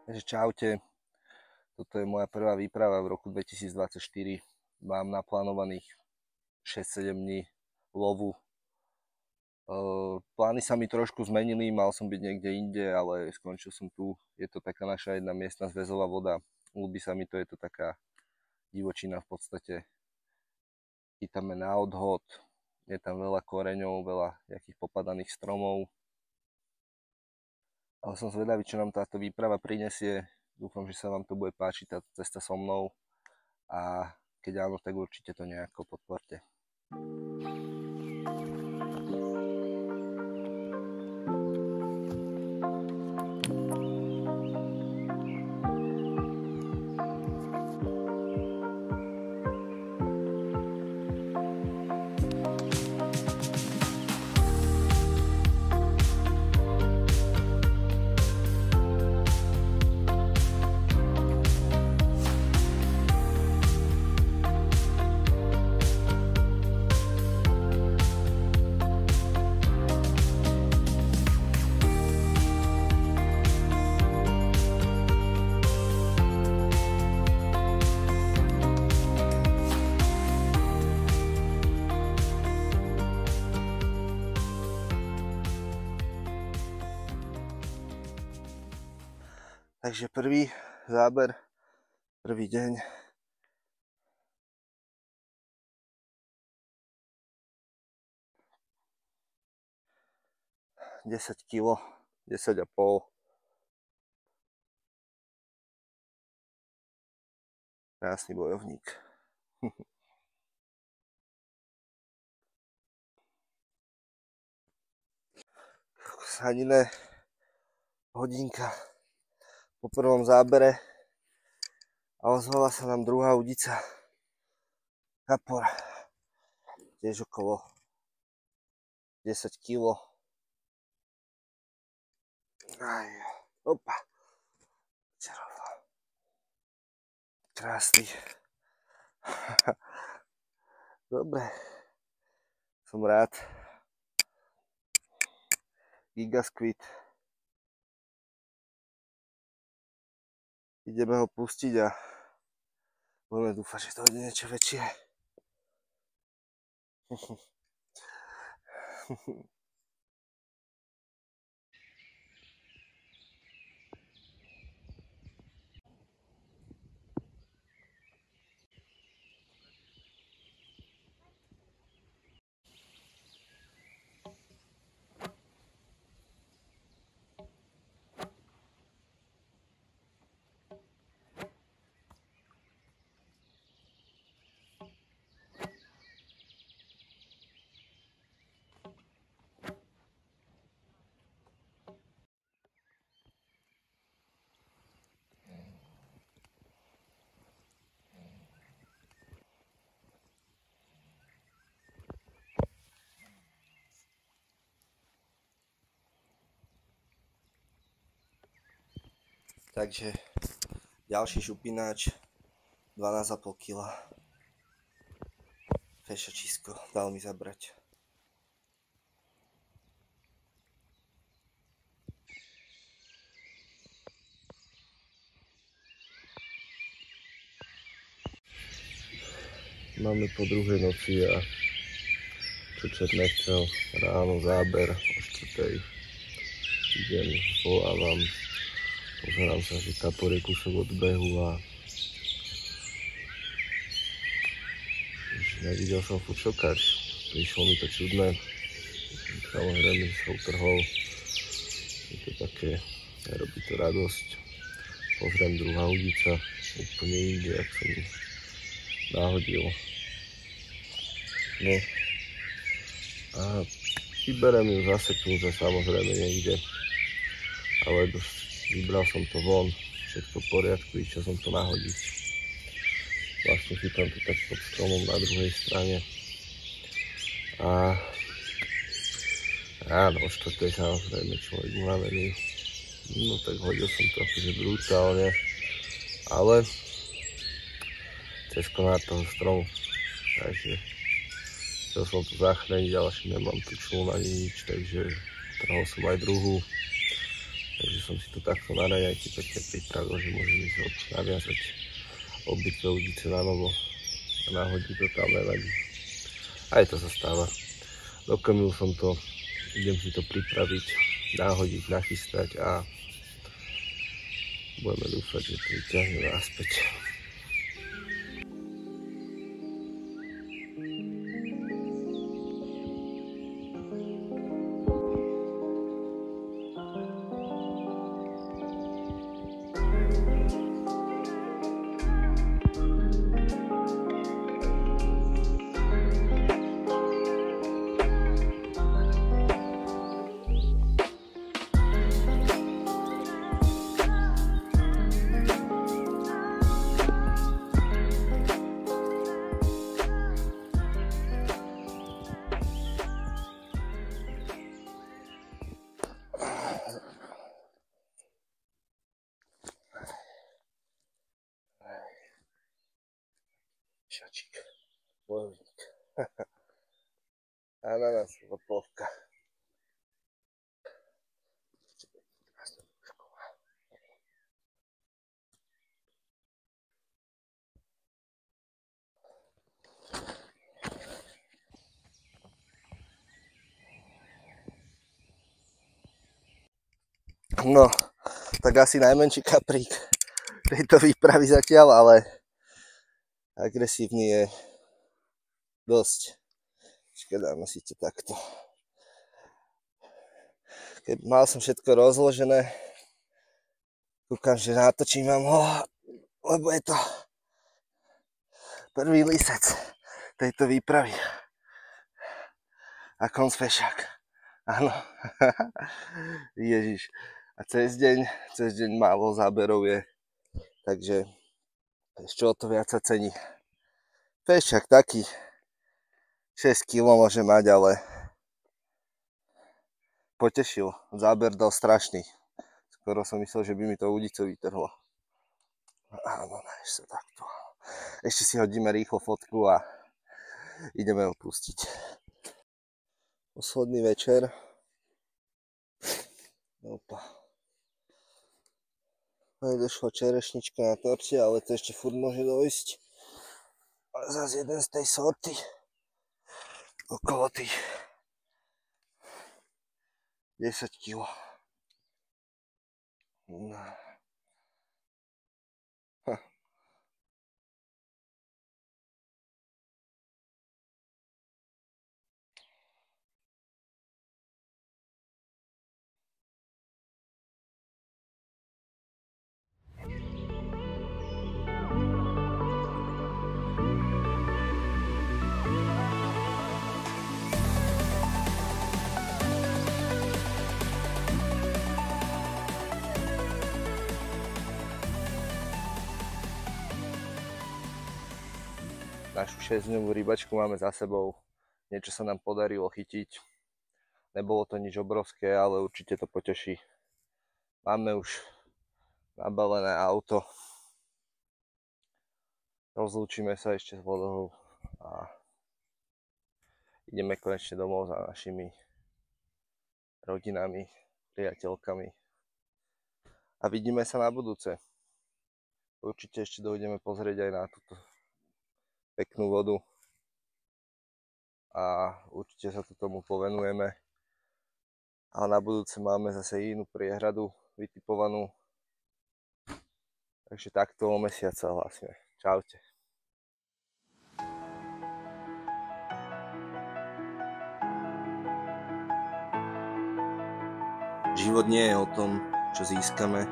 Takže čaute, toto je moja prvá výprava v roku 2024. Mám naplánovaných 6-7 dní lovu. Plány sa mi trošku zmenili, mal som byť niekde inde, ale skončil som tu. Je to taká naša jedna miestna zväzová voda. Ľúbi sa mi to, je to taká divočina v podstate. Chytáme na odhod, je tam veľa koreňov, veľa nejakých popadaných stromov. Ale som zvedavý, čo nám táto výprava prinesie. Dúfam, že sa vám to bude páčiť, táto cesta so mnou. A keď áno, tak určite to nejako podporte. Takže prvý záber, prvý deň. Desať kilo, 10,5. Krásny bojovník. Haniné hodinka po prvom zábere a ozvala sa nám druhá udica. Kapor. Tiež okolo 10 kg. Opa. Krásny. Dobre. Som rád. Giga Squid. Ideme ho pustiť a budeme dúfať, že to bude niečo väčšie. Takže ďalší šupináč, 12,5 kg. Fešačisko, dal mi zabrať. Máme po druhej noci a čo čert nechcel, ráno záber o 4:00. Idem, volávam. Pozerám sa, že kapor je kúsok od behu a nevidel som furt šokáč. Prišlo mi to čudné. Samozrejme sa utrhol. Je to také, nerobí to radosť. Pozriem druhá udica, úplne inde, jak som ju nahodil. No a vyberiem ju, zaseknúť sa samozrejme niekde, ale vybral som to von, všetko v poriadku, išiel som to nahodiť. Vlastne chytám to tak pod stromom na druhej strane. A ráno o 4:00 samozrejme človek unavený. No tak hodil som to akože brutálne, ale cez konár toho stromu. Takže chcel som to zachrániť, ale nemám tu člún ani nič, takže trhol som aj druhú. Takže som si to takto na raňajky pekne pripravil, že môžem ísť naviazať obvykle udice na novo a nahodiť to tam, nevadí. Aj to sa stáva. Dokrmil som to, idem si to pripraviť, nahodiť, nachystať a budeme dúfať, že to vyťahneme naspäť. Šačík, bojovník. Ananásová plovka. No, tak asi najmenší kaprík tejto výpravy zatiaľ, ale agresívny je dosť. Počkaj, dáme si to takto. Keď mal som všetko rozložené, kúkam, že natočím vám ho, lebo je to prvý lisec tejto výpravy. A konzfešák. Áno. Ježiš. A cez deň málo záberov je, takže čo o to viac sa cení. Fešák taký 6 kg môže mať, ale potešil. Záber dal strašný. Skoro som myslel, že by mi to udico vytrhlo. Áno, nájš sa takto. Ešte si hodíme rýchlo fotku a ideme ho pustiť. Posledný večer. Opa. Došla čerešnička na torte, ale to ešte furt môže dojsť. Ale zase jeden z tej sorty. Okolo tých 10 kg. No. Našu 6-dňovú rybačku máme za sebou. Niečo sa nám podarilo chytiť. Nebolo to nič obrovské, ale určite to poteší. Máme už nabalené auto. Rozlúčime sa ešte s vodou a ideme konečne domov za našimi rodinami, priateľkami. A vidíme sa na budúce. Určite ešte dojdeme pozrieť aj na túto peknú vodu a určite sa tu tomu povenujeme. A na budúce máme zase inú priehradu vytipovanú. Takže takto o mesiac sa hlásime. Čaute. Život nie je o tom, čo získame.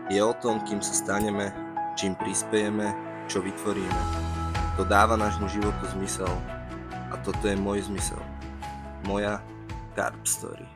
Je o tom, kým sa staneme, čím prispejeme, čo vytvoríme. To dáva nášmu životu zmysel a toto je môj zmysel. Moja Carp Story.